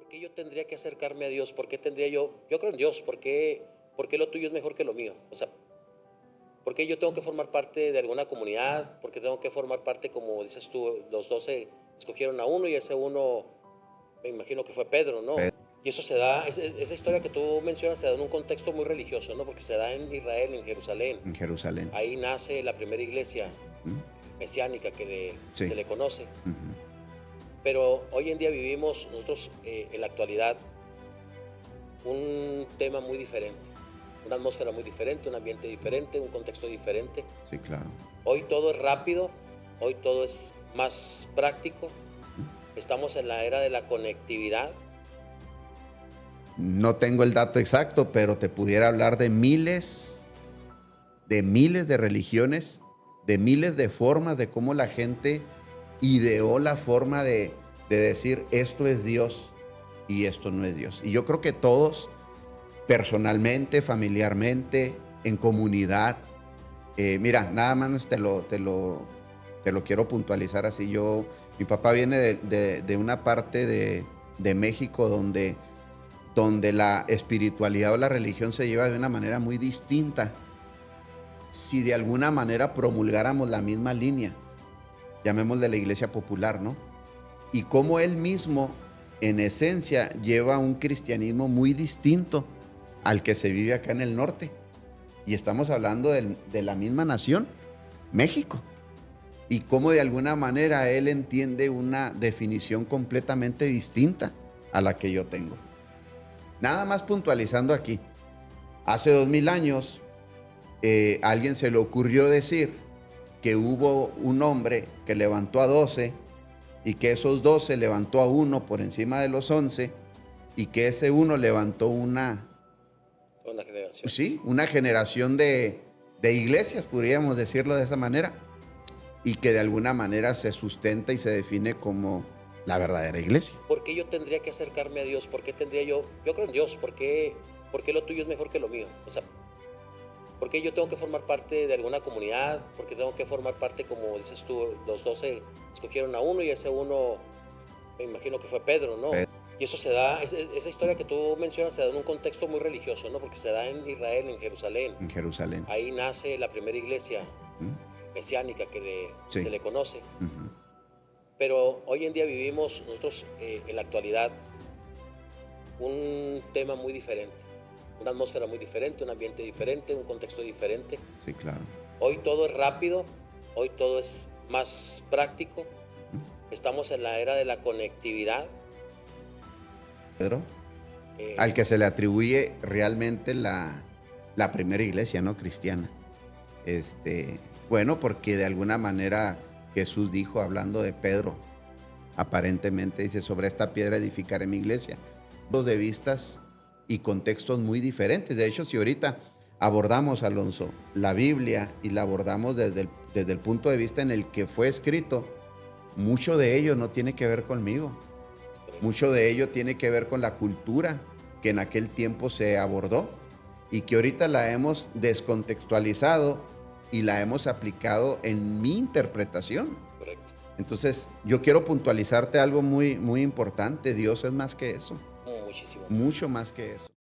¿Por qué yo tendría que acercarme a Dios? ¿Por qué tendría yo creo en Dios, ¿por qué lo tuyo es mejor que lo mío? O sea, ¿por qué yo tengo que formar parte de alguna comunidad? ¿Por qué tengo que formar parte, como dices tú, los 12 escogieron a uno y ese uno, me imagino que fue Pedro, ¿no? Pe- Y eso se da, esa historia que tú mencionas se da en un contexto muy religioso, ¿no? Porque se da en Israel, en Jerusalén. en Jerusalén. Ahí nace la primera iglesia ¿Mm? mesiánica se Sí. le conoce. Ujú. Pero hoy en día vivimos nosotros en la actualidad un tema muy diferente, una atmósfera muy diferente, un ambiente diferente, un contexto diferente. Sí, claro. Hoy todo es rápido, hoy todo es más práctico. ¿Mm? Estamos en la era de la conectividad. No tengo el dato exacto, pero te pudiera hablar de miles de religiones, de miles de formas de cómo la gente ideó la forma de decir esto es Dios y esto no es Dios. Y yo creo que todos, personalmente, familiarmente, en comunidad, mira, nada más te lo quiero puntualizar así. Mi papá viene de una parte de México donde la espiritualidad o la religión se lleva de una manera muy distinta. Si de alguna manera promulgáramos la misma línea, llamémosle la iglesia popular, ¿no? Y cómo él mismo, en esencia, lleva un cristianismo muy distinto al que se vive acá en el norte. Y estamos hablando de la misma nación, México. Y cómo de alguna manera él entiende una definición completamente distinta a la que yo tengo. Nada más puntualizando aquí. Hace 2000 años, a alguien se le ocurrió decir que hubo un hombre que levantó a 12 y que esos 12 levantó a uno por encima de los 11 y que ese uno levantó Una generación. sí, una generación de iglesias, podríamos decirlo de esa manera, y que de alguna manera se sustenta y se define como la verdadera iglesia. ¿Por qué yo tendría que acercarme a Dios? ¿Por qué tendría yo creo en Dios, ¿por qué lo tuyo es mejor que lo mío? O sea, ¿por qué yo tengo que formar parte de alguna comunidad? ¿Por qué tengo que formar parte, como dices tú, los 12 escogieron a uno y ese uno, me imagino que fue Pedro, ¿no? Pe- Y eso se da, esa historia que tú mencionas se da en un contexto muy religioso, ¿no? Porque se da en Israel, en Jerusalén. En Jerusalén. Ahí nace la primera iglesia ¿Mm? mesiánica Sí. se le conoce. Ujú. Pero hoy en día vivimos nosotros en la actualidad un tema muy diferente, una atmósfera muy diferente, un ambiente diferente, un contexto diferente. Sí, claro. Hoy todo es rápido, hoy todo es más práctico. Ujú. Estamos en la era de la conectividad. Pedro, eh, al que se le atribuye realmente la primera iglesia, ¿no? Cristiana. Bueno, porque de alguna manera Jesús dijo, hablando de Pedro, aparentemente dice, sobre esta piedra edificaré mi iglesia. Dos de vistas y contextos muy diferentes. De hecho, si ahorita abordamos, Alonso, la Biblia y la abordamos desde el punto de vista en el que fue escrito, mucho de ello no tiene que ver conmigo. Mucho de ello tiene que ver con la cultura que en aquel tiempo se abordó y que ahorita la hemos descontextualizado y la hemos aplicado en mi interpretación. Correcto. Entonces, yo quiero puntualizarte algo muy, muy importante. Dios es más que eso, Muchísimo más. mucho más que eso.